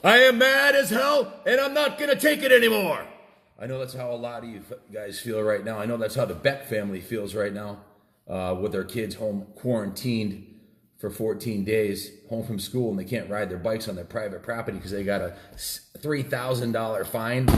I am mad as hell, and I'm not going to take it anymore. I know that's how a lot of you guys feel right now. I know that's how the Beck family feels right now with their kids home quarantined for 14 days, home from school, and they can't ride their bikes on their private property because they got a $3,000 fine.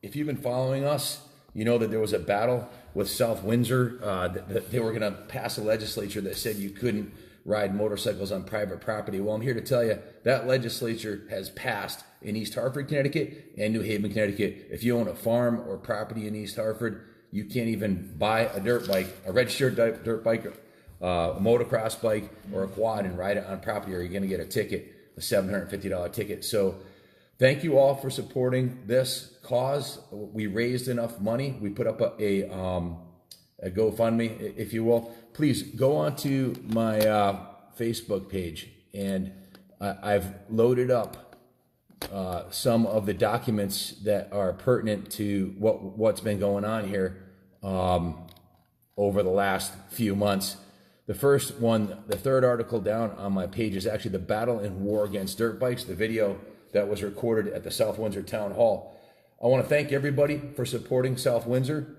If you've been following us, you know that there was a battle with South Windsor. That they were going to pass a legislature that said you couldn't ride motorcycles on private property. Well, I'm here to tell you that legislature has passed in East Hartford, Connecticut and New Haven, Connecticut. If you own a farm or property in East Hartford, you can't even buy a dirt bike, a registered dirt bike, a motocross bike, or a quad and ride it on property, or you're going to get a ticket, a $750 ticket. So thank you all for supporting this cause. We raised enough money. We put up a GoFundMe, if you will. Please go onto my Facebook page, and I've loaded up some of the documents that are pertinent to what's been going on here over the last few months. The first one, the third article down on my page, is actually the battle and war against dirt bikes, the video that was recorded at the South Windsor Town Hall. I want to thank everybody for supporting South Windsor.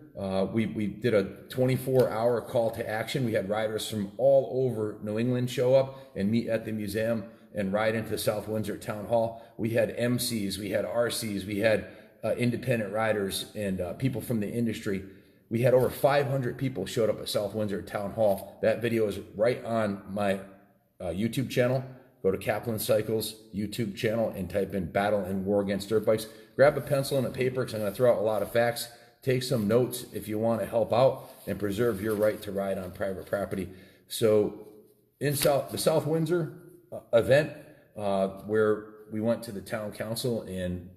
We did a 24-hour call to action. We had riders from all over New England show up and meet at the museum and ride into South Windsor Town Hall. We had MCs, we had RCs, we had independent riders and people from the industry. We had over 500 people showed up at South Windsor Town Hall. That video is right on my YouTube channel. Go to Kaplan Cycles YouTube channel and type in Battle and War Against Dirt Bikes. Grab a pencil and a paper because I'm going to throw out a lot of facts. Take some notes if you want to help out and preserve your right to ride on private property. So in the South Windsor event, where we went to the town council and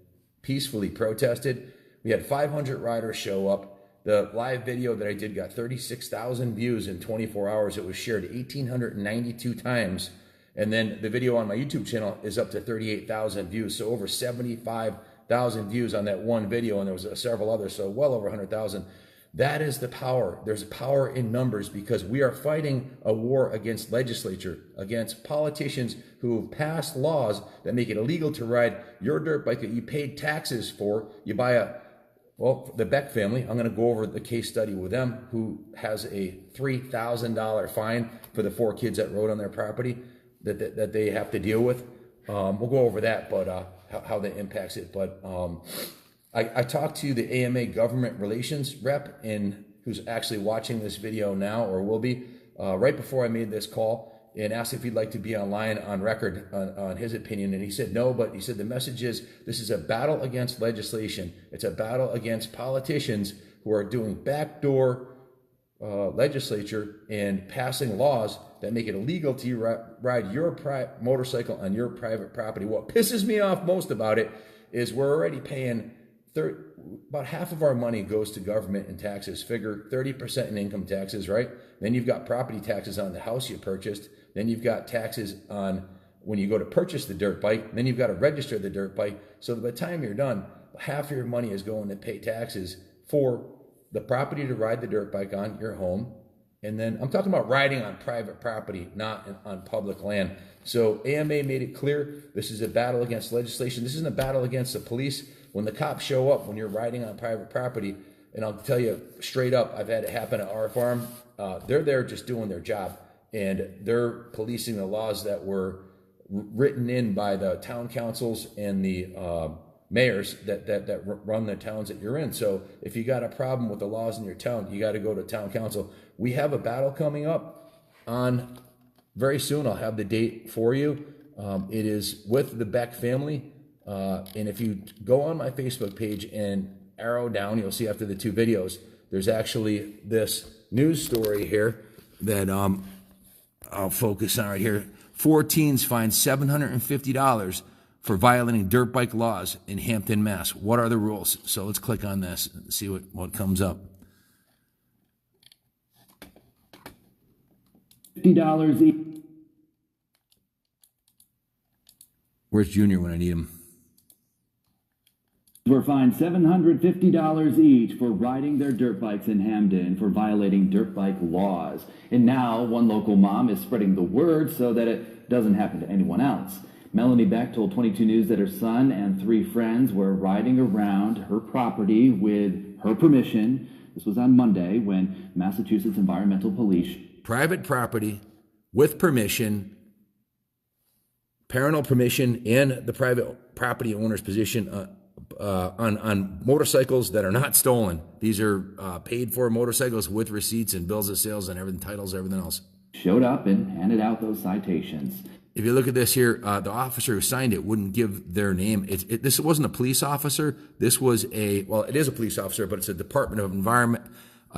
peacefully protested, we had 500 riders show up. The live video that I did got 36,000 views in 24 hours. It was shared 1,892 times. And then the video on my YouTube channel is up to 38,000 views. So over 75,000 views on that one video, and there was several others, so well over 100,000. That is the power. There's power in numbers because we are fighting a war against legislature, against politicians who pass laws that make it illegal to ride your dirt bike that you paid taxes for. You buy the Beck family, I'm going to go over the case study with them, who has a $3,000 fine for the 4 kids that rode on their property that they have to deal with. We'll go over that, but how that impacts it. But I talked to the AMA government relations rep, who's actually watching this video now or will be, right before I made this call, and asked if he'd like to be online on record on his opinion. And he said no, but he said the message is this is a battle against legislation. It's a battle against politicians who are doing backdoor legislature and passing laws that make it illegal to ride your motorcycle on your private property. What pisses me off most about it is we're already paying about half of our money goes to government and taxes. Figure 30% in income taxes, right? Then you've got property taxes on the house you purchased. Then you've got taxes on when you go to purchase the dirt bike. Then you've got to register the dirt bike. So by the time you're done, half of your money is going to pay taxes for the property to ride the dirt bike on, your home. And then I'm talking about riding on private property, not on public land. So AMA made it clear this is a battle against legislation. This isn't a battle against the police. When the cops show up when you're riding on private property, and I'll tell you straight up, I've had it happen at our farm, they're there just doing their job. And they're policing the laws that were written in by the town councils and the mayors that run the towns that you're in. So if you got a problem with the laws in your town, you got to go to town council. We have a battle coming up on very soon. I'll have the date for you. It is with the Beck family. And if you go on my Facebook page and arrow down, you'll see after the 2 videos, there's actually this news story here that I'll focus on right here. 4 teens fined $750 for violating dirt bike laws in Hampton, Mass. What are the rules? So let's click on this and see what comes up. $50 each. Where's Junior when I need him? Were fined $750 each for riding their dirt bikes in Hamden for violating dirt bike laws. And now one local mom is spreading the word so that it doesn't happen to anyone else. Melanie Beck told 22 News that her son and 3 friends were riding around her property with her permission. This was on Monday when Massachusetts Environmental Police. Private property with permission, parental permission, and the private property owner's position on motorcycles that are not stolen. These are paid for motorcycles with receipts and bills of sales and everything, titles, everything else. Showed up and handed out those citations. If you look at this here, the officer who signed it wouldn't give their name. This wasn't a police officer. This was it is a police officer, but it's a Department of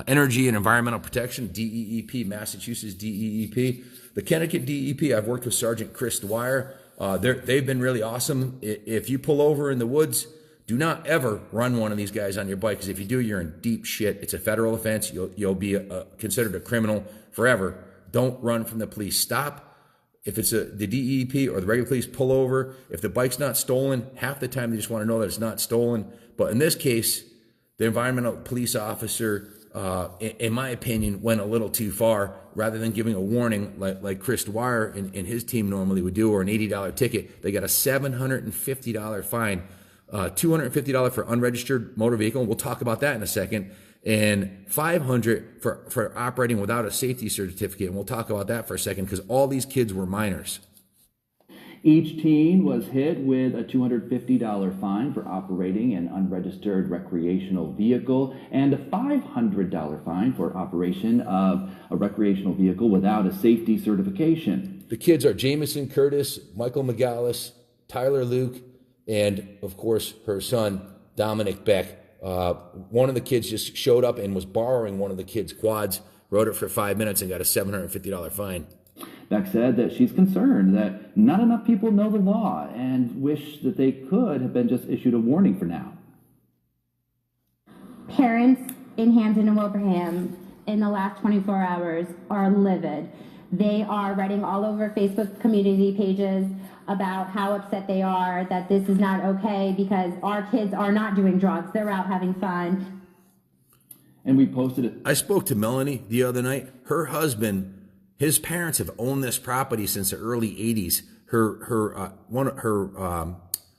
Energy and Environmental Protection, DEEP, Massachusetts DEEP. The Connecticut DEP, I've worked with Sergeant Chris Dwyer. They've been really awesome. If you pull over in the woods, do not ever run one of these guys on your bike, because if you do, you're in deep shit. It's a federal offense. You'll be considered a criminal forever. Don't run from the police. Stop. If it's the DEP or the regular police, pull over. If the bike's not stolen, half the time they just want to know that it's not stolen. But in this case, the environmental police officer, in my opinion, went a little too far. Rather than giving a warning like Chris Dwyer and his team normally would do, or an $80 ticket, they got a $750 fine, $250 for unregistered motor vehicle. We'll talk about that in a second. And $500 for operating without a safety certificate. And we'll talk about that for a second, because all these kids were minors. Each teen was hit with a $250 fine for operating an unregistered recreational vehicle and a $500 fine for operation of a recreational vehicle without a safety certification. The kids are Jamison Curtis, Michael McGallis, Tyler Luke, and of course her son, Dominic Beck. One of the kids just showed up and was borrowing one of the kids' quads, rode it for 5 minutes and got a $750 fine. Beck said that she's concerned that not enough people know the law and wish that they could have been just issued a warning for now. Parents in Hampden and Wilbraham in the last 24 hours are livid. They are writing all over Facebook community pages about how upset they are that this is not okay, because our kids are not doing drugs. They're out having fun. And we posted it. I spoke to Melanie the other night. Her husband, his parents have owned this property since the early 80s.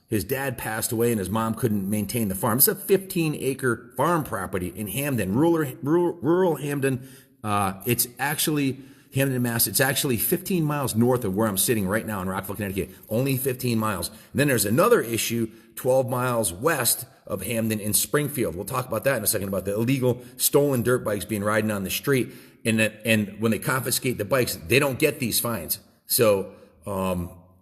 His dad passed away and his mom couldn't maintain the farm. It's a 15-acre farm property in Hampden, rural Hampden. It's actually Hampden, Mass. It's actually 15 miles north of where I'm sitting right now in Rockville, Connecticut. Only 15 miles. And then there's another issue 12 miles west of Hampden in Springfield. We'll talk about that in a second, about the illegal stolen dirt bikes being ridden on the street. And when they confiscate the bikes, they don't get these fines. So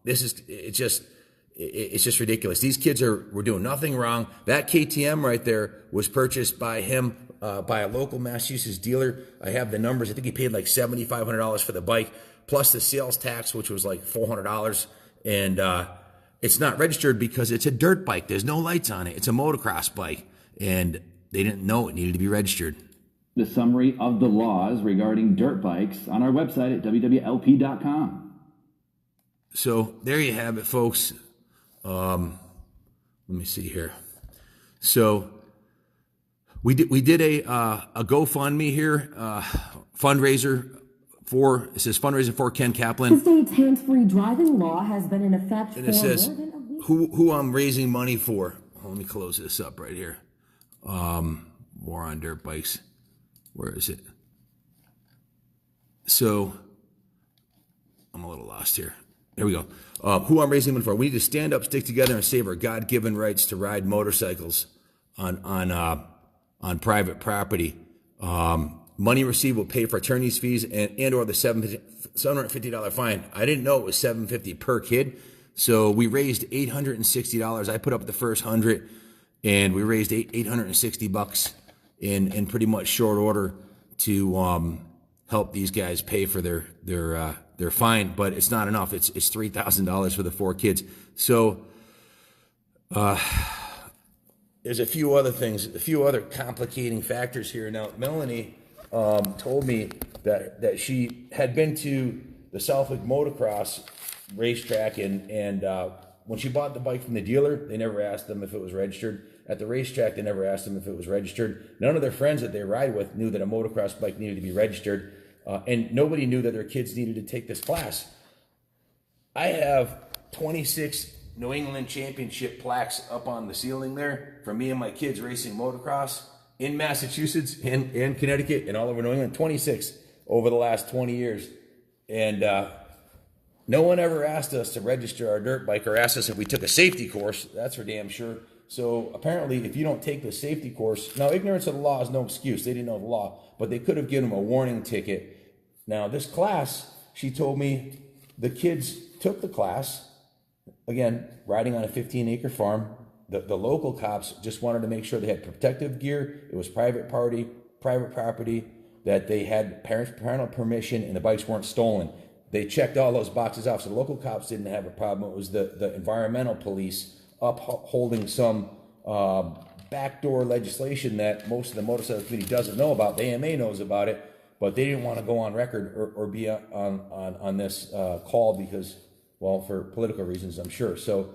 it's just ridiculous. These kids were doing nothing wrong. That KTM right there was purchased by him, by a local Massachusetts dealer. I have the numbers. I think he paid like $7,500 for the bike, plus the sales tax, which was like $400. And it's not registered because it's a dirt bike. There's no lights on it. It's a motocross bike. And they didn't know it needed to be registered. The summary of the laws regarding dirt bikes on our website at wwlp.com. So there you have it, folks. Let me see here. So we did a GoFundMe here, fundraiser for, it says fundraiser for Ken Kaplan. The state's hands-free driving law has been in effect And for it says more than a week. who I'm raising money for. Let me close this up right here. More on dirt bikes. Where is it? So I'm a little lost here. There we go. Who I'm raising money for. We need to stand up, stick together, and save our God-given rights to ride motorcycles on private property. Money received will pay for attorney's fees and or the $750 fine. I didn't know it was $750 per kid. So we raised $860. I put up the first 100, and we raised $860 in pretty much short order to help these guys pay for their fine. But it's not enough. It's $3,000 for the 4 kids. So there's a few other things, a few other complicating factors here. Now, Melanie told me that she had been to the Southwick Motocross racetrack, and when she bought the bike from the dealer, they never asked them if it was registered. At the racetrack, they never asked them if it was registered. None of their friends that they ride with knew that a motocross bike needed to be registered, and nobody knew that their kids needed to take this class. I have 26 New England Championship plaques up on the ceiling there for me and my kids racing motocross in Massachusetts and Connecticut and all over New England. 26 over the last 20 years. And no one ever asked us to register our dirt bike or asked us if we took a safety course. That's for damn sure. So apparently, if you don't take the safety course, now ignorance of the law is no excuse. They didn't know the law, but they could have given them a warning ticket. Now this class, she told me the kids took the class, again, riding on a 15-acre farm. The local cops just wanted to make sure they had protective gear. It was private property, that they had parental permission, and the bikes weren't stolen. They checked all those boxes off. So the local cops didn't have a problem. It was the environmental police upholding some backdoor legislation that most of the motorcycle community doesn't know about. The AMA knows about it, but they didn't want to go on record or be on this call because, well, for political reasons, I'm sure. So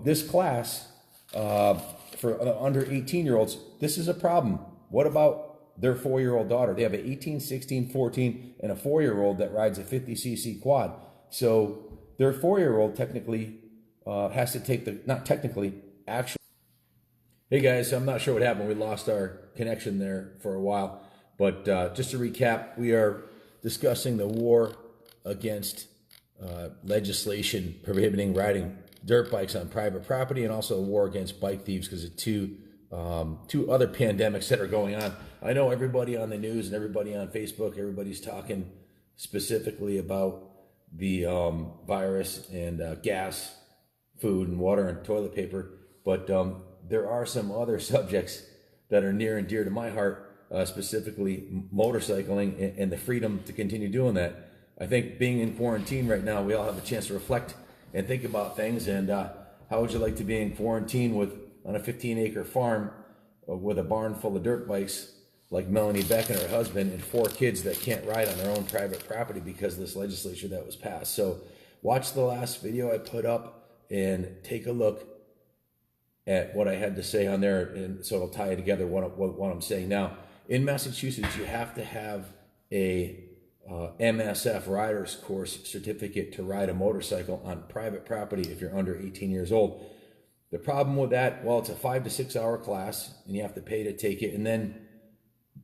this class for under 18-year-olds, this is a problem. What about their 4-year-old daughter? They have an 18, 16, 14, and a 4-year-old that rides a 50cc quad. So their 4-year-old technically has to take not technically, actually. Hey guys, I'm not sure what happened. We lost our connection there for a while. But just to recap, we are discussing the war against legislation prohibiting riding dirt bikes on private property, and also a war against bike thieves because of two other pandemics that are going on. I know everybody on the news and everybody on Facebook, everybody's talking specifically about the virus and gas, food and water and toilet paper, but there are some other subjects that are near and dear to my heart, specifically motorcycling and the freedom to continue doing that. I think being in quarantine right now, we all have a chance to reflect and think about things. And how would you like to be in quarantine on a 15-acre farm with a barn full of dirt bikes like Melanie Beck and her husband, and 4 kids that can't ride on their own private property because of this legislation that was passed? So watch the last video I put up and take a look at what I had to say on there, and so it'll tie together what I'm saying now. In Massachusetts, you have to have a MSF rider's course certificate to ride a motorcycle on private property if you're under 18 years old. The problem with that, well, it's a 5 to 6 hour class and you have to pay to take it. And then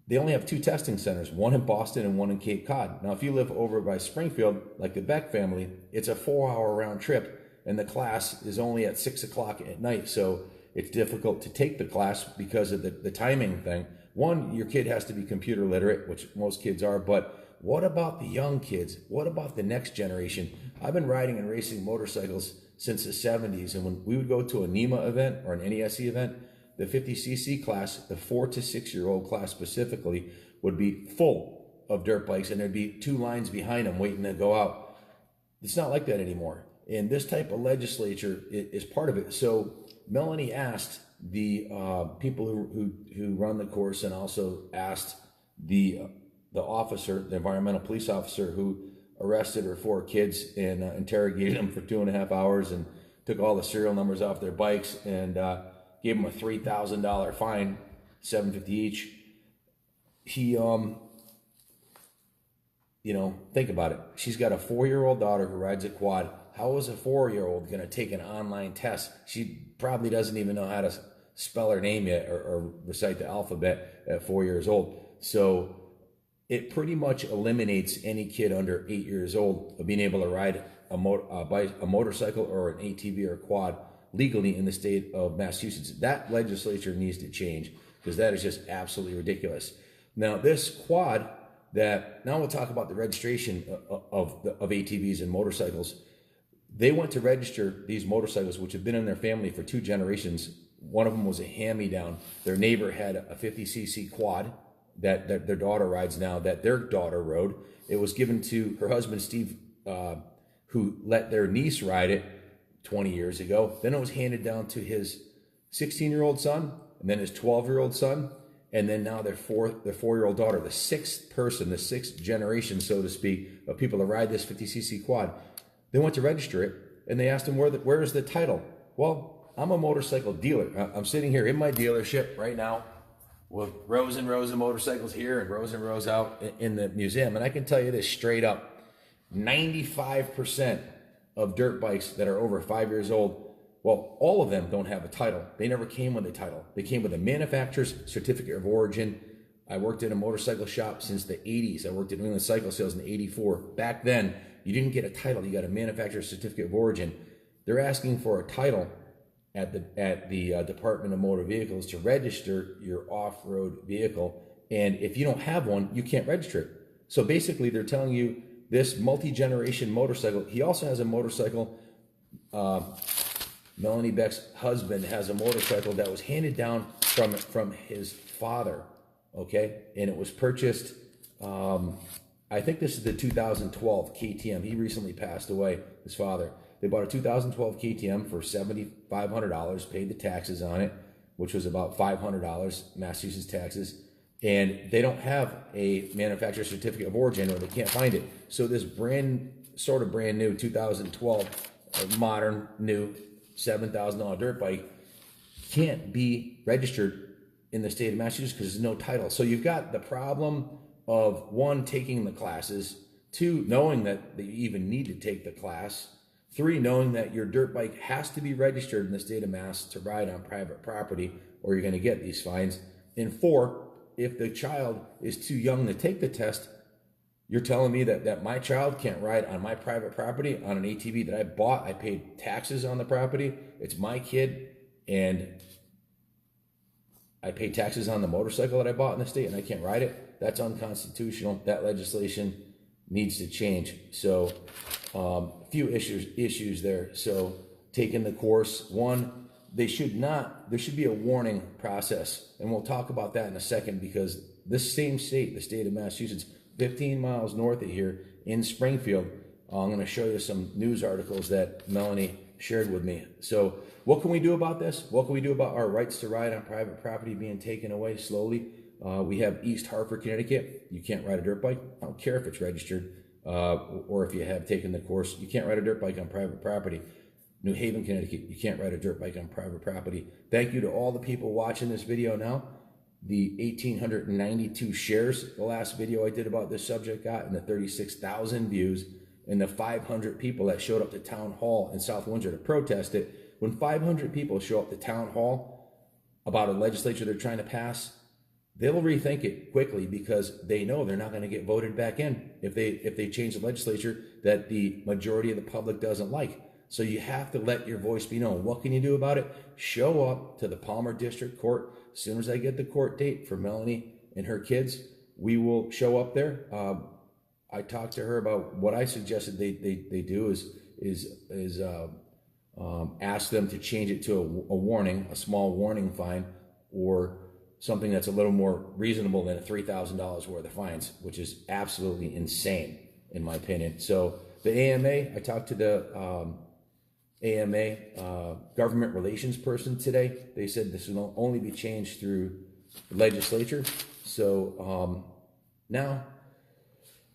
they only have 2 testing centers, one in Boston and one in Cape Cod. Now, if you live over by Springfield, like the Beck family, it's a 4-hour round trip and the class is only at 6 o'clock at night. So it's difficult to take the class because of the timing thing. One, your kid has to be computer literate, which most kids are, but what about the young kids? What about the next generation? I've been riding and racing motorcycles since the 70s, and when we would go to a NEMA event or an NESE event, the 50cc class, the 4 to 6-year-old class specifically, would be full of dirt bikes, and there'd be 2 lines behind them waiting to go out. It's not like that anymore, and this type of legislature is part of it. So Melanie asked the people who run the course, and also asked the officer, the environmental police officer who arrested her 4 kids and interrogated them for 2.5 hours and took all the serial numbers off their bikes and gave them a $3,000 fine, $750 each. He, think about it. She's got a 4-year-old daughter who rides a quad. How is a 4-year-old going to take an online test? She probably doesn't even know how to spell her name yet or recite the alphabet at 4 years old. So it pretty much eliminates any kid under 8 years old of being able to ride a motorcycle or an ATV or a quad legally in the state of Massachusetts. That legislature needs to change because that is just absolutely ridiculous. Now, this quad now we'll talk about the registration of ATVs and motorcycles. They went to register these motorcycles, which have been in their family for 2 generations. One of them was a hand-me-down. Their neighbor had a 50cc quad that their daughter rides now, that their daughter rode. It was given to her husband, Steve, who let their niece ride it 20 years ago. Then it was handed down to his 16-year-old son, and then his 12-year-old son, and then now their 4-year-old daughter, the 6th person, the 6th generation, so to speak, of people to ride this 50cc quad. They went to register it, and they asked him, where is the title? Well, I'm a motorcycle dealer. I'm sitting here in my dealership right now with rows and rows of motorcycles here and rows out in the museum. And I can tell you this straight up, 95% of dirt bikes that are over 5 years old, well, all of them don't have a title. They never came with a title. They came with a manufacturer's certificate of origin. I worked in a motorcycle shop since the 80s. I worked at New England Cycle Sales in '84. Back then, you didn't get a title. You got a manufacturer's certificate of origin. They're asking for a title at the Department of Motor Vehicles to register your off-road vehicle. And if you don't have one, you can't register it. So basically, they're telling you this multi-generation motorcycle. He also has a motorcycle. Melanie Beck's husband has a motorcycle that was handed down from his father. Okay, and it was purchased. I think this is the 2012 KTM. He recently passed away. His father. They bought a 2012 KTM for $7,500. Paid the taxes on it, which was about $500 Massachusetts taxes. And they don't have a manufacturer certificate of origin, or they can't find it. So this brand new 2012 modern new $7,000 dirt bike can't be registered in the state of Massachusetts because there's no title. So you've got the problem of, one, taking the classes, two, knowing that you even need to take the class, three, knowing that your dirt bike has to be registered in the state of Mass to ride on private property, or you're going to get these fines, and four, if the child is too young to take the test, you're telling me that my child can't ride on my private property on an ATV that I bought. I paid taxes on the property. It's my kid, and I pay taxes on the motorcycle that I bought in the state, and I can't ride it. That's unconstitutional. That legislation needs to change. So a few issues there. So taking the course, one, there should be a warning process. And we'll talk about that in a second, because this same state, the state of Massachusetts, 15 miles north of here in Springfield, I'm going to show you some news articles that Melanie shared with me. So what can we do about this? What can we do about our rights to ride on private property being taken away slowly? We have East Hartford, Connecticut. You can't ride a dirt bike. I don't care if it's registered or if you have taken the course. You can't ride a dirt bike on private property. New Haven, Connecticut. You can't ride a dirt bike on private property. Thank you to all the people watching this video now. The 1,892 shares the last video I did about this subject got, and the 36,000 views, and the 500 people that showed up to town hall in South Windsor to protest it. When 500 people show up to town hall about a legislature they're trying to pass, they'll rethink it quickly, because they know they're not going to get voted back in if they change the legislature that the majority of the public doesn't like. So you have to let your voice be known. What can you do about it? Show up to the Palmer District Court. As soon as I get the court date for Melanie and her kids, we will show up there. I talked to her about what I suggested they do is ask them to change it to a warning, a small warning fine, or something that's a little more reasonable than a $3,000 worth of fines, which is absolutely insane in my opinion. So the AMA, I talked to the AMA government relations person today. They said this will only be changed through the legislature. So now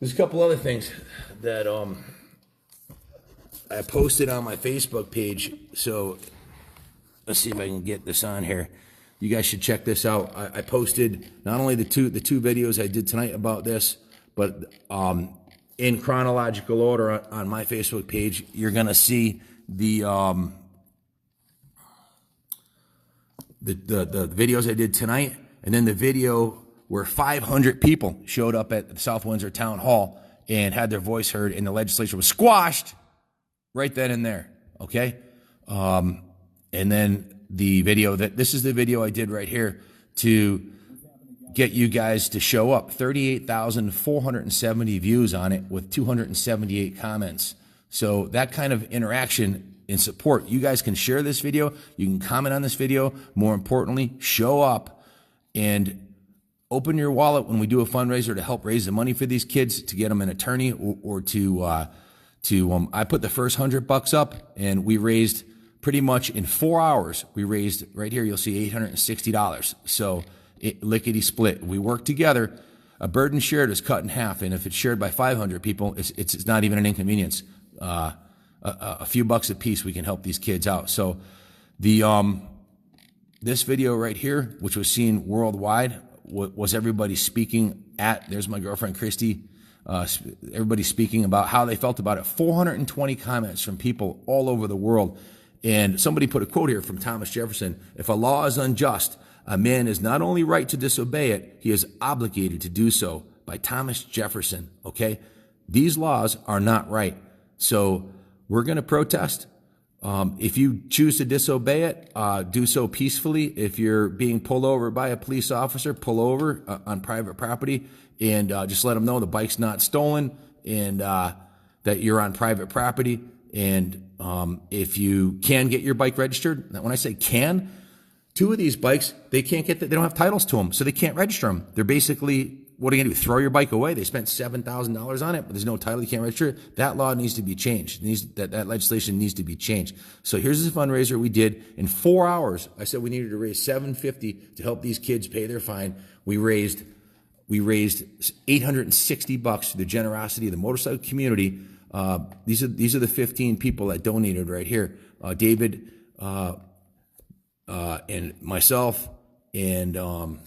there's a couple other things that I posted on my Facebook page. So let's see if I can get this on here. You guys should check this out. I posted not only the two videos I did tonight about this, but in chronological order on my Facebook page, you're gonna see the videos I did tonight, and then the video where 500 people showed up at the South Windsor Town Hall and had their voice heard, and the legislature was squashed right then and there. Okay, and then the video this is the video I did right here to get you guys to show up. 38,470 views on it with 278 comments. So that kind of interaction and support. You guys can share this video. You can comment on this video. More importantly, show up and open your wallet when we do a fundraiser to help raise the money for these kids, to get them an attorney, or to I put the first $100 up, and we raised pretty much in 4 hours. We raised, right here, you'll see $860. So lickety split. We work together. A burden shared is cut in half, and if it's shared by 500 people, it's not even an inconvenience. A few bucks a piece, we can help these kids out. So this video right here, which was seen worldwide, was everybody speaking at. There's my girlfriend Christy. everybody speaking about how they felt about it. 420 comments from people all over the world. And somebody put a quote here from Thomas Jefferson: "If a law is unjust, a man is not only right to disobey it, he is obligated to do so." By Thomas Jefferson, okay? These laws are not right. So we're going to protest. If you choose to disobey it, do so peacefully. If you're being pulled over by a police officer, pull over on private property and just let them know the bike's not stolen and that you're on private property. And if you can get your bike registered, when I say can, two of these bikes, they don't have titles to them, so they can't register them. They're basically, what are you going to do? Throw your bike away? They spent $7,000 on it, but there's no title. You can't register it. That law needs to be changed. That legislation needs to be changed. So here's this fundraiser we did in 4 hours. I said we needed to raise $750 to help these kids pay their fine. We raised $860 through the generosity of the motorcycle community. These are the 15 people that donated right here. David and myself and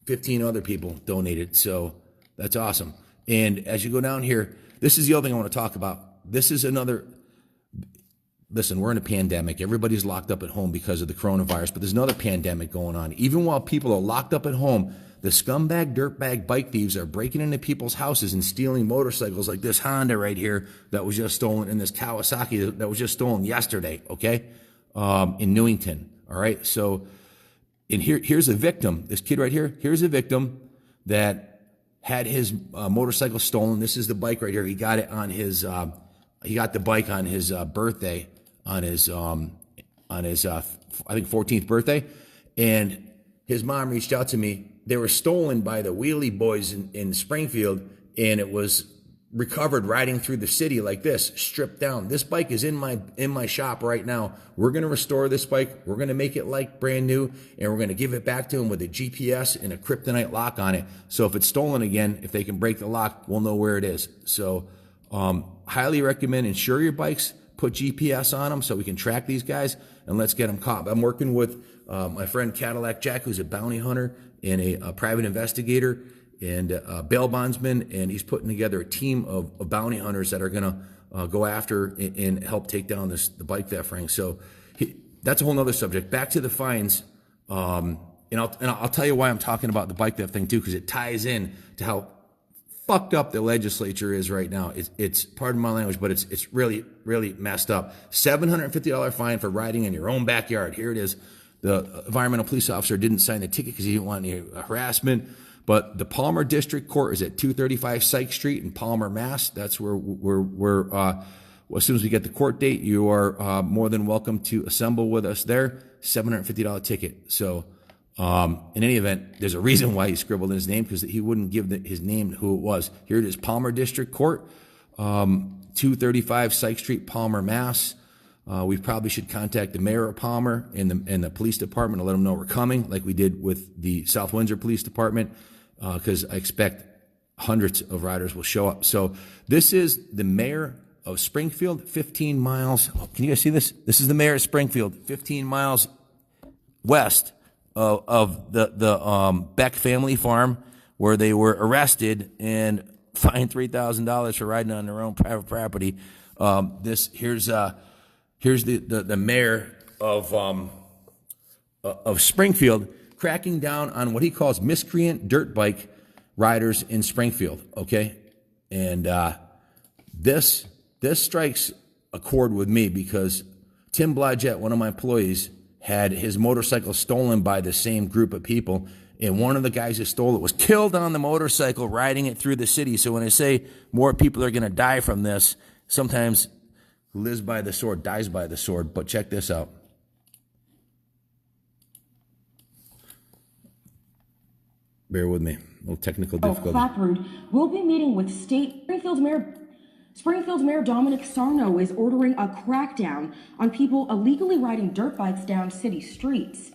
15 other people donated. So that's awesome. And as you go down here, this is the other thing I want to talk about. This is another. Listen, we're in a pandemic. Everybody's locked up at home because of the coronavirus, but there's another pandemic going on. Even while people are locked up at home, the scumbag, dirtbag bike thieves are breaking into people's houses and stealing motorcycles like this Honda right here that was just stolen, and this Kawasaki that was just stolen yesterday, okay, in Newington, all right? So, and here's a victim. This kid right here, here's a victim that had his motorcycle stolen. This is the bike right here. He got it on his, he got the bike on his birthday, on his I think 14th birthday, and his mom reached out to me. They were stolen by the Wheelie Boys in Springfield, and it was recovered riding through the city like this, stripped down. This bike is in my shop right now. We're going to restore this bike. We're going to make it like brand new, and we're going to give it back to them with a GPS and a kryptonite lock on it. So if it's stolen again, if they can break the lock, we'll know where it is. So highly recommend insure your bikes, put GPS on them so we can track these guys, and let's get them caught. I'm working with my friend Cadillac Jack, who's a bounty hunter and a private investigator and a bail bondsman, and he's putting together a team of bounty hunters that are going to go after and help take down the bike theft ring. So that's a whole nother subject. Back to the fines, and I'll tell you why I'm talking about the bike theft thing too, because it ties in to how fucked up the legislature is right now. It's pardon my language, but it's really, really messed up. $750 fine for riding in your own backyard. Here it is. The environmental police officer didn't sign the ticket because he didn't want any harassment. But the Palmer District Court is at 235 Sykes Street in Palmer, Mass. That's where we're as soon as we get the court date, you are more than welcome to assemble with us there. $750 ticket. So in any event, there's a reason why he scribbled in his name, because he wouldn't give his name who it was. Here it is, Palmer District Court, 235 Sykes Street, Palmer, Mass. We probably should contact the mayor of Palmer and the police department to let them know we're coming, like we did with the South Windsor Police Department, because I expect hundreds of riders will show up. So this is the mayor of Springfield, 15 miles. Oh, can you guys see this? This is the mayor of Springfield, 15 miles west of the Beck family farm, where they were arrested and fined $3,000 for riding on their own private property. Here's the mayor of Springfield cracking down on what he calls miscreant dirt bike riders in Springfield. Okay, and this strikes a chord with me, because Tim Blodgett, one of my employees, had his motorcycle stolen by the same group of people, and one of the guys who stole it was killed on the motorcycle riding it through the city. So when I say more people are going to die from this, sometimes who lives by the sword dies by the sword. But check this out. Bear with me. A little technical difficulty. Clapboard will be meeting with Springfield's Mayor Dominic Sarno is ordering a crackdown on people illegally riding dirt bikes down city streets.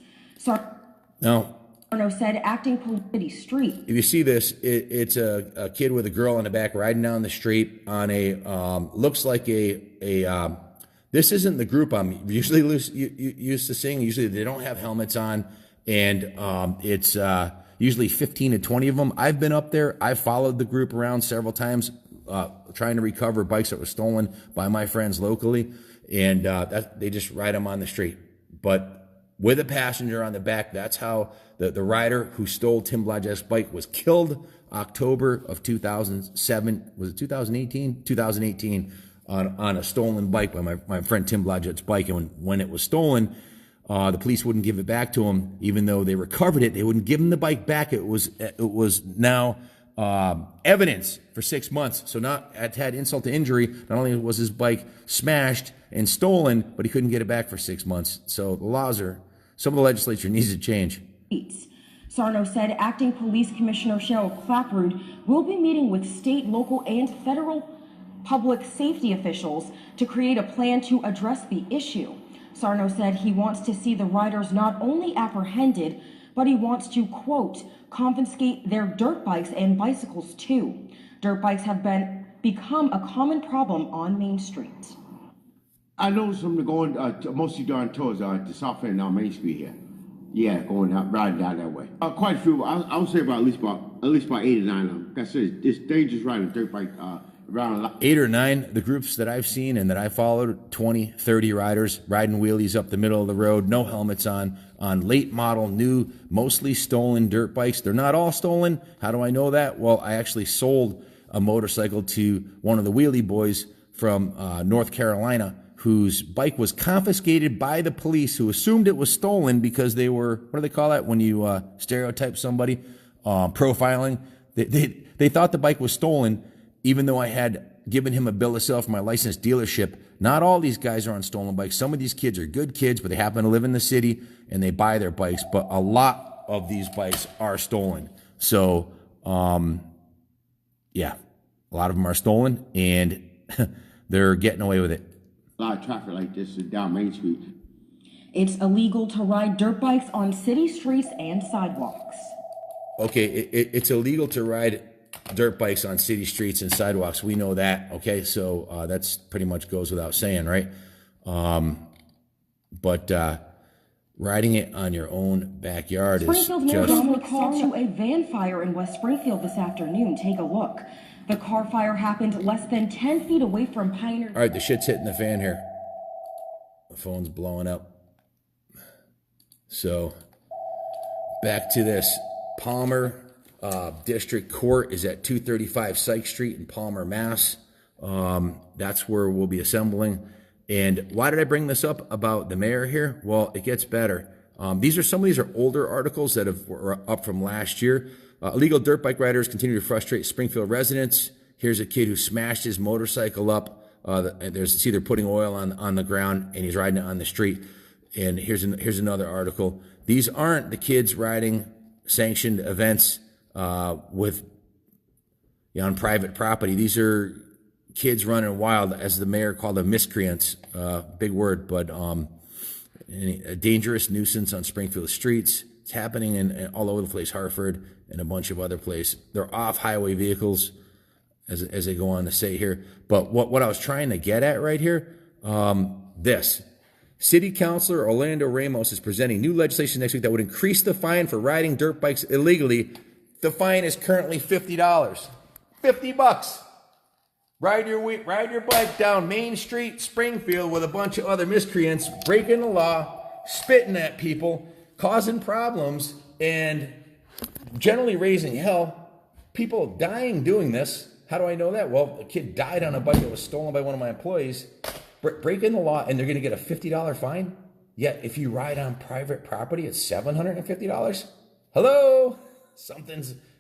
Now, Sarno said acting police city street. if you see this, it's a kid with a girl in the back riding down the street on a looks like this isn't the group I'm usually used to seeing. Usually they don't have helmets on, and usually 15 to 20 of them. I've been up there. I've followed the group around several times, trying to recover bikes that were stolen by my friends locally, and they just ride them on the street. But with a passenger on the back, that's how the rider who stole Tim Blodgett's bike was killed October of 2007. Was it 2018? 2018 on a stolen bike by my friend Tim Blodgett's bike. And when it was stolen, the police wouldn't give it back to him, even though they recovered it. They wouldn't give him the bike back. It was now evidence for 6 months. So not had insult to injury. Not only was his bike smashed and stolen, but he couldn't get it back for 6 months. So the laws some of the legislature needs to change. Sarno said Acting Police Commissioner Cheryl Clapprood will be meeting with state, local, and federal public safety officials to create a plan to address the issue. Sarno said he wants to see the riders not only apprehended, but he wants to, quote, confiscate their dirt bikes and bicycles too. Dirt bikes have become a common problem on Main Street. I noticed them going mostly down towards the south end on Main Street here. Yeah, riding down that way. Quite a few. I would say about at least about 8 or 9 of them. That's it. It's dangerous riding a dirt bike around a lot. 8 or 9, the groups that I've seen and that I followed, 20, 30 riders riding wheelies up the middle of the road, no helmets on late model, new, mostly stolen dirt bikes. They're not all stolen. How do I know that? Well, I actually sold a motorcycle to one of the wheelie boys from North Carolina, whose bike was confiscated by the police, who assumed it was stolen because they were, what do they call that when you stereotype somebody? Profiling. They thought the bike was stolen, even though I had given him a bill of sale from my licensed dealership. Not all these guys are on stolen bikes. Some of these kids are good kids, but they happen to live in the city and they buy their bikes. But a lot of these bikes are stolen. So, yeah, a lot of them are stolen and they're getting away with it. A lot of traffic like this down Main Street. It's illegal to ride dirt bikes on city streets and sidewalks. Okay, it's illegal to ride dirt bikes on city streets and sidewalks. We know that, okay? So that's pretty much goes without saying, right? But riding it on your own backyard is Springfield Mayor just... Dominic called to a van fire in West Springfield this afternoon. Take a look. The car fire happened less than 10 feet away from Pioneer. All right, the shit's hitting the fan here. The phone's blowing up. So, back to this. Palmer District Court is at 235 Sykes Street in Palmer, Mass. That's where we'll be assembling. And why did I bring this up about the mayor here? Well, it gets better. Some of these are older articles that were up from last year. Illegal dirt bike riders continue to frustrate Springfield residents. Here's a kid who smashed his motorcycle up. It's either putting oil on the ground and he's riding it on the street. And here's another article. These aren't the kids riding sanctioned events on private property. These are kids running wild, as the mayor called them, miscreants. Big word, but a dangerous nuisance on Springfield streets. It's happening in all over the place, Hartford and a bunch of other places. They're off-highway vehicles, as they go on to say here. But what I was trying to get at right here, this. City Councilor Orlando Ramos is presenting new legislation next week that would increase the fine for riding dirt bikes illegally. The fine is currently $50. $50. Ride your bike down Main Street, Springfield, with a bunch of other miscreants, breaking the law, spitting at people, causing problems, and generally raising hell. People dying doing this. How do I know that? Well, a kid died on a bike that was stolen by one of my employees, breaking the law, and they're going to get a $50 fine. Yet, if you ride on private property, it's $750. Hello?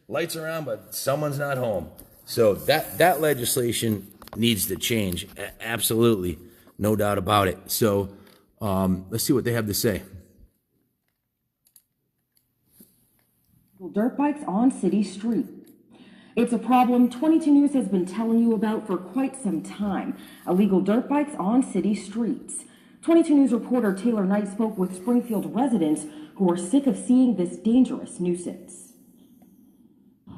Lights are on, but someone's not home. So that legislation needs to change. Absolutely. No doubt about it. So let's see what they have to say. Dirt bikes on city street. It's a problem 22 News has been telling you about for quite some time. Illegal dirt bikes on city streets. 22 News reporter Taylor Knight spoke with Springfield residents who are sick of seeing this dangerous nuisance.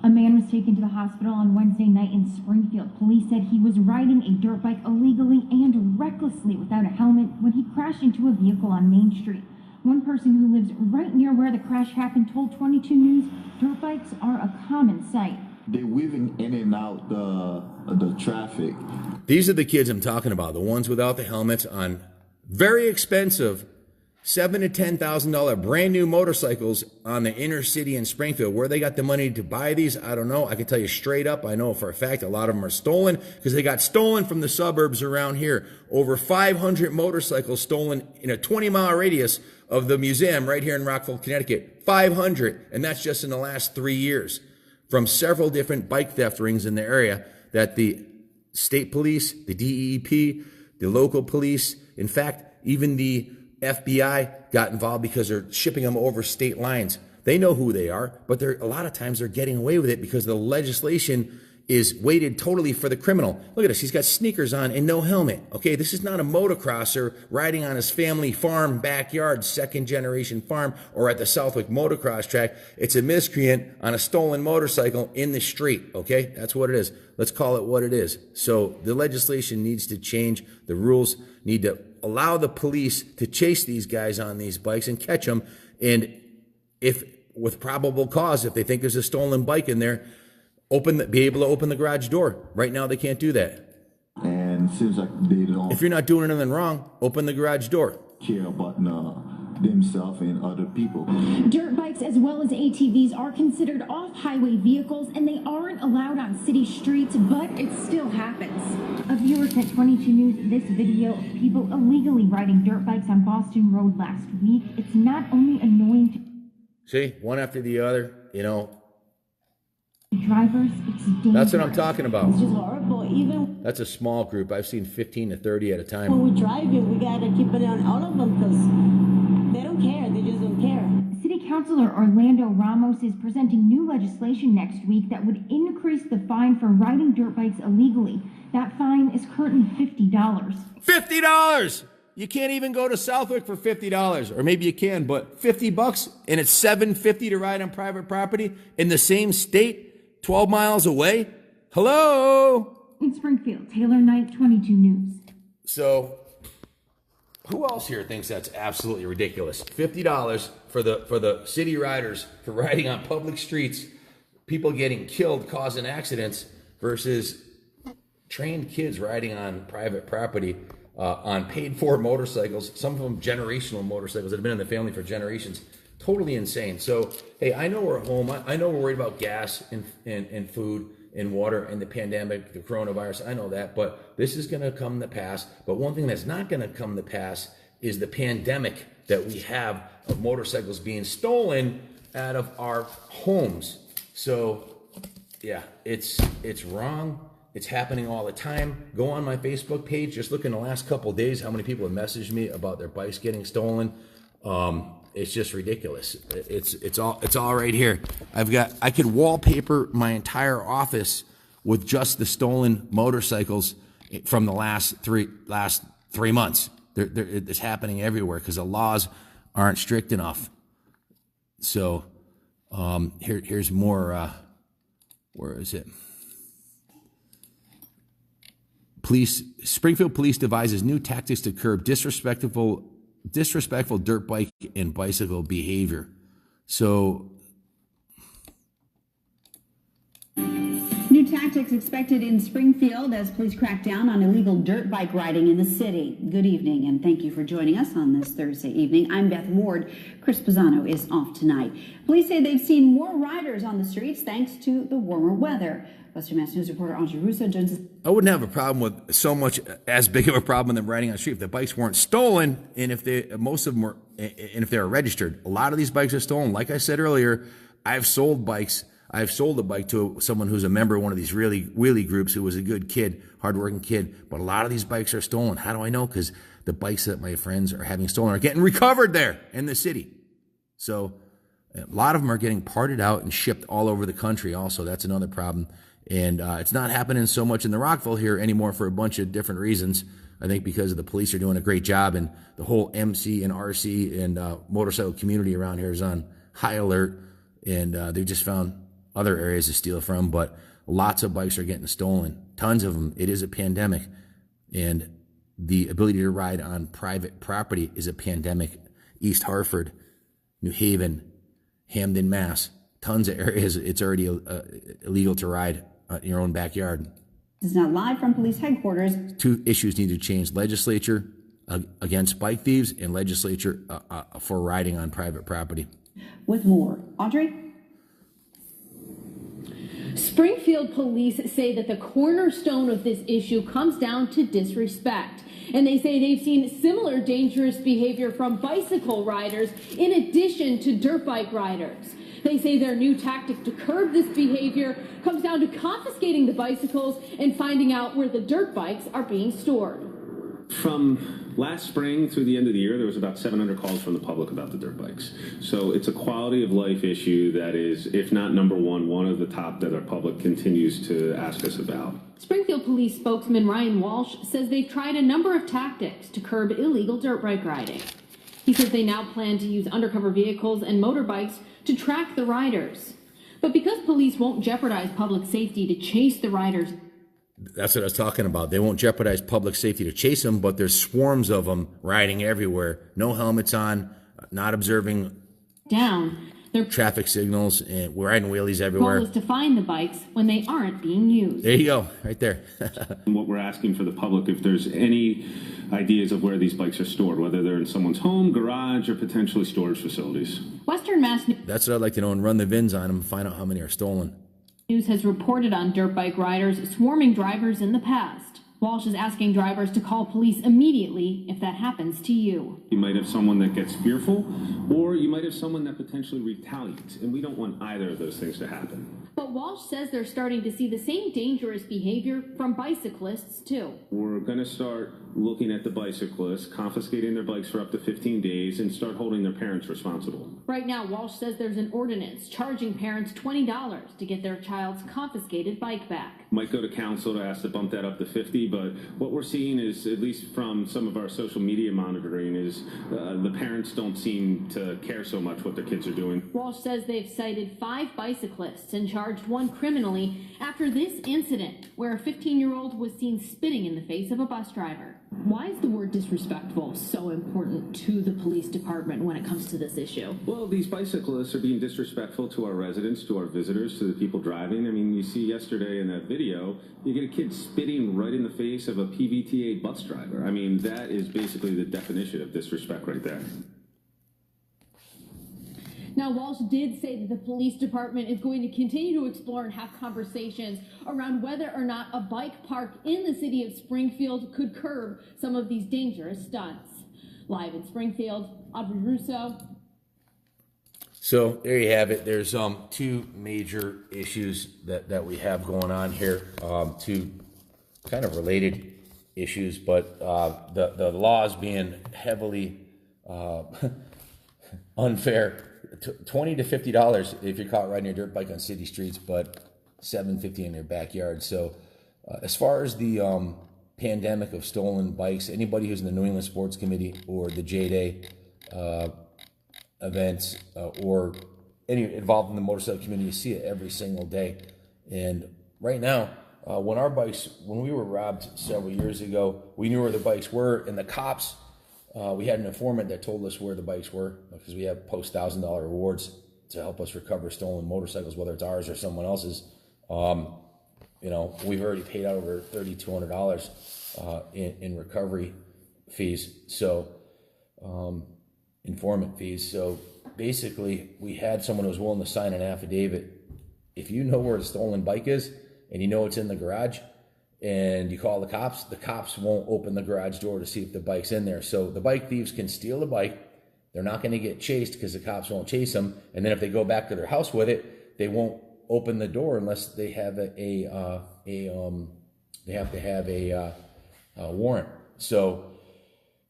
A man was taken to the hospital on Wednesday night in Springfield. Police said he was riding a dirt bike illegally and recklessly without a helmet when he crashed into a vehicle on Main Street. One person who lives right near where the crash happened told 22 News dirt bikes are a common sight. They're weaving in and out the traffic. These are the kids I'm talking about, the ones without the helmets on very expensive $7,000 to $10,000 brand new motorcycles on the inner city in Springfield. Where they got the money to buy these, I don't know. I can tell you straight up, I know for a fact a lot of them are stolen because they got stolen from the suburbs around here. Over 500 motorcycles stolen in a 20-mile radius of the museum right here in Rockville, Connecticut. 500, and that's just in the last 3 years from several different bike theft rings in the area that the state police, the DEEP, the local police, in fact, even the FBI got involved because they're shipping them over state lines. They know who they are, but a lot of times they're getting away with it because the legislation is weighted totally for the criminal. Look at this. He's got sneakers on and no helmet. Okay, this is not a motocrosser riding on his family farm backyard, second generation farm, or at the Southwick motocross track. It's a miscreant on a stolen motorcycle in the street. Okay, that's what it is. Let's call it what it is. So the legislation needs to change. The rules need to allow the police to chase these guys on these bikes and catch them. And if with probable cause, if they think there's a stolen bike in there, be able to open the garage door. Right now, they can't do that. And it seems like they don't If you're not doing anything wrong, open the garage door. care about themselves and other people. Dirt bikes as well as ATVs are considered off-highway vehicles and they aren't allowed on city streets, but it still happens. A viewer sent 22 News this video of people illegally riding dirt bikes on Boston Road last week. It's not only annoying to See, one after the other, drivers, it's dangerous. That's what I'm talking about. It's just horrible. Even That's a small group. I've seen 15 to 30 at a when time. we're driving, we gotta keep it on all of them because they don't care. They just don't care. City Councilor Orlando Ramos is presenting new legislation next week that would increase the fine for riding dirt bikes illegally. That fine is currently $50. $50! You can't even go to Southwick for $50. Or maybe you can, but $50 and it's $7.50 to ride on private property in the same state, 12 miles away? Hello? In Springfield, Taylor Knight, 22 News. So, who else here thinks that's absolutely ridiculous? $50 for the city riders for riding on public streets, people getting killed, causing accidents, versus trained kids riding on private property on paid-for motorcycles, some of them generational motorcycles that have been in the family for generations. Totally insane. So, hey, I know we're at home. I know we're worried about gas and food and water and the pandemic, the coronavirus. I know that, but this is going to come to pass. But one thing that's not going to come to pass is the pandemic that we have of motorcycles being stolen out of our homes. So, yeah, it's wrong. It's happening all the time. Go on my Facebook page. Just look in the last couple of days how many people have messaged me about their bikes getting stolen. It's just ridiculous. It's all right here. I could wallpaper my entire office with just the stolen motorcycles from the last three months. It's happening everywhere because the laws aren't strict enough. So here's more. Where is it? Springfield Police devises new tactics to curb disrespectful dirt bike and bicycle behavior. So, new tactics expected in Springfield as police crack down on illegal dirt bike riding in the city. Good evening, and thank you for joining us on this Thursday evening. I'm Beth Ward. Chris Pisano is off tonight. Police say they've seen more riders on the streets thanks to the warmer weather. Western Mass News reporter Angie Russo joins us. I wouldn't have a problem with so much as big of a problem with them riding on the street if the bikes weren't stolen, and if most of them were, and if they were registered. A lot of these bikes are stolen. Like I said earlier, I've sold bikes. I've sold a bike to someone who's a member of one of these really wheelie groups who was a good kid, hardworking kid. But a lot of these bikes are stolen. How do I know? Because the bikes that my friends are having stolen are getting recovered there in the city. So a lot of them are getting parted out and shipped all over the country also. That's another problem. And it's not happening so much in the Rockville here anymore for a bunch of different reasons. I think because the police are doing a great job, and the whole MC and RC and motorcycle community around here is on high alert, and they've just found other areas to steal from. But lots of bikes are getting stolen, tons of them. It is a pandemic, and the ability to ride on private property is a pandemic East Hartford, New Haven, Hamden, Mass. Tons of areas it's already illegal to ride in your own backyard. This is now live from police headquarters. Two issues need to change: legislature against bike thieves and legislature for riding on private property. With more, Audrey? Springfield police say that the cornerstone of this issue comes down to disrespect. And they say they've seen similar dangerous behavior from bicycle riders in addition to dirt bike riders. They say their new tactic to curb this behavior comes down to confiscating the bicycles and finding out where the dirt bikes are being stored. From last spring through the end of the year, there was about 700 calls from the public about the dirt bikes. So it's a quality of life issue that is, if not number one of the top that our public continues to ask us about. Springfield Police spokesman Ryan Walsh says they've tried a number of tactics to curb illegal dirt bike riding. He says they now plan to use undercover vehicles and motorbikes to track the riders. But because police won't jeopardize public safety to chase the riders, that's what I was talking about. They won't jeopardize public safety to chase them, but there's swarms of them riding everywhere. No helmets on, not observing down. Their traffic signals, and we're riding wheelies everywhere. goal is to find the bikes when they aren't being used. There you go, right there. What we're asking for the public, if there's any ideas of where these bikes are stored, whether they're in someone's home, garage, or potentially storage facilities. Western Mass That's what I'd like to know, and run the VINs on them and find out how many are stolen. News has reported on dirt bike riders swarming drivers in the past. Walsh is asking drivers to call police immediately if that happens to you. You might have someone that gets fearful, or you might have someone that potentially retaliates, and we don't want either of those things to happen. But Walsh says they're starting to see the same dangerous behavior from bicyclists, too. We're going to start looking at the bicyclists, confiscating their bikes for up to 15 days, and start holding their parents responsible. Right now, Walsh says there's an ordinance charging parents $20 to get their child's confiscated bike back. Might go to council to ask to bump that up to 50, but what we're seeing is, at least from some of our social media monitoring, is the parents don't seem to care so much what their kids are doing. Walsh says they've cited 5 bicyclists and charged one criminally after this incident where a 15-year-old was seen spitting in the face of a bus driver. Why is the word disrespectful so important to the police department when it comes to this issue? Well, these bicyclists are being disrespectful to our residents, to our visitors, to the people driving. I mean, you see yesterday in that video, you get a kid spitting right in the face of a PVTA bus driver. I mean, that is basically the definition of disrespect right there. Now, Walsh did say that the police department is going to continue to explore and have conversations around whether or not a bike park in the city of Springfield could curb some of these dangerous stunts. Live in Springfield, Audrey Russo. So there you have it. There's two major issues that we have going on here, two kind of related issues, but the laws being heavily unfair. $20 to $50 if you're caught riding your dirt bike on city streets, but $7.50 in your backyard. So as far as the pandemic of stolen bikes, anybody who's in the New England Sports Committee or the J-Day events or any involved in the motorcycle community, you see it every single day. And right now, when we were robbed several years ago, we knew where the bikes were, and the cops, we had an informant that told us where the bikes were, because we have post $1,000 rewards to help us recover stolen motorcycles, whether it's ours or someone else's. We've already paid out over $3,200 in recovery fees, so informant fees. So basically, we had someone who was willing to sign an affidavit. If you know where a stolen bike is and you know it's in the garage, and you call the cops won't open the garage door to see if the bike's in there. So the bike thieves can steal the bike. They're not going to get chased because the cops won't chase them. And then if they go back to their house with it, they won't open the door unless they have they have to have a warrant. So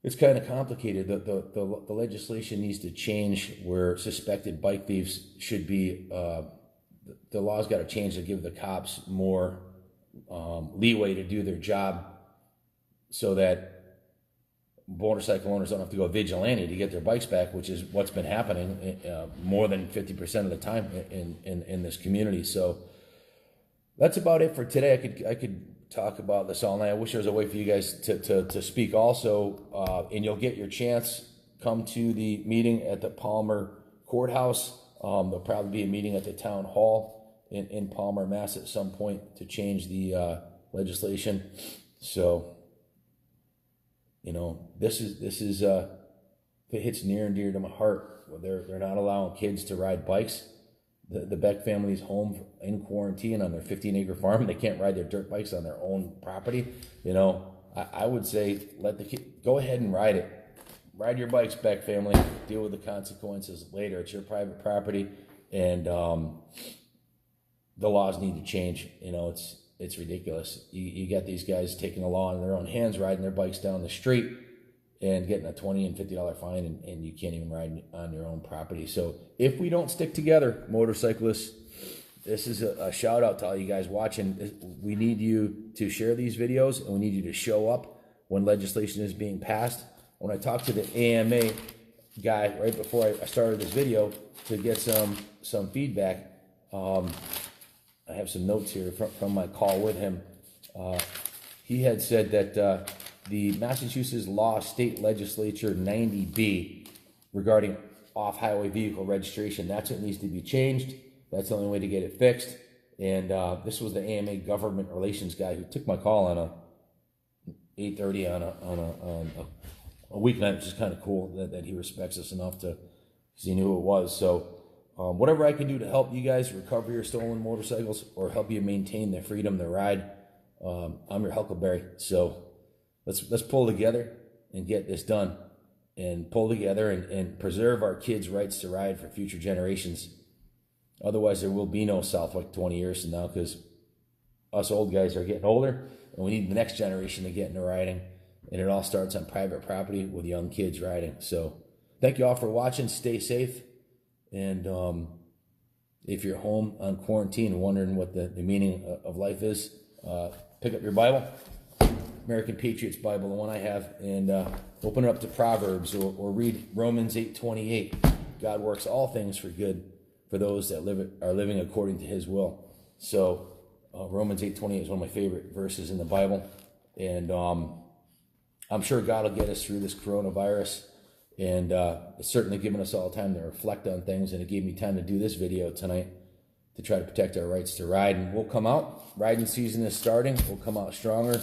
it's kind of complicated. The legislation needs to change where suspected bike thieves should be. The law's got to change to give the cops more leeway to do their job, so that motorcycle owners don't have to go vigilante to get their bikes back, which is what's been happening more than 50% of the time in this community. So that's about it for today. I could talk about this all night. I wish there was a way for you guys to speak also, and you'll get your chance come to the meeting at the Palmer Courthouse. There'll probably be a meeting at the town hall in Palmer, Mass at some point to change the legislation. So, you know, this is it hits near and dear to my heart. They're not allowing kids to ride bikes. The Beck family is home in quarantine on their 15-acre farm. They can't ride their dirt bikes on their own property. You know, I would say let the kid go ahead and ride it. Ride your bikes, Beck family. Deal with the consequences later. It's your private property, and the laws need to change. You know, it's ridiculous. You got these guys taking the law in their own hands, riding their bikes down the street and getting a $20 and $50 fine, and you can't even ride on your own property. So if we don't stick together, motorcyclists, this is a shout out to all you guys watching. We need you to share these videos, and we need you to show up when legislation is being passed. When I talked to the AMA guy right before I started this video to get some feedback, I have some notes here from my call with him. He had said that the Massachusetts Law State Legislature 90B regarding off-highway vehicle registration, that's what needs to be changed. That's the only way to get it fixed. And this was the AMA government relations guy who took my call on a 8:30 on a weeknight, which is kind of cool that he respects us enough because he knew who it was. So whatever I can do to help you guys recover your stolen motorcycles or help you maintain the freedom to ride, I'm your Huckleberry. So let's pull together and get this done, and pull together and preserve our kids' rights to ride for future generations. Otherwise, there will be no Southwick 20 years from now, because us old guys are getting older, and we need the next generation to get into riding. And it all starts on private property with young kids riding. So thank you all for watching. Stay safe. And if you're home on quarantine wondering what the meaning of life is, pick up your Bible, American Patriots Bible, the one I have, and open it up to Proverbs or read Romans 8:28. God works all things for good for those that are living according to his will. So Romans 8:28 is one of my favorite verses in the Bible. And I'm sure God will get us through this coronavirus, and it's certainly given us all time to reflect on things, and it gave me time to do this video tonight to try to protect our rights to ride. And we'll come out. Riding season is starting. We'll come out stronger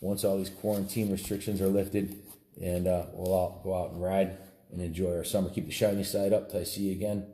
once all these quarantine restrictions are lifted, and we'll all go out and ride and enjoy our summer. Keep the shiny side up till I see you again.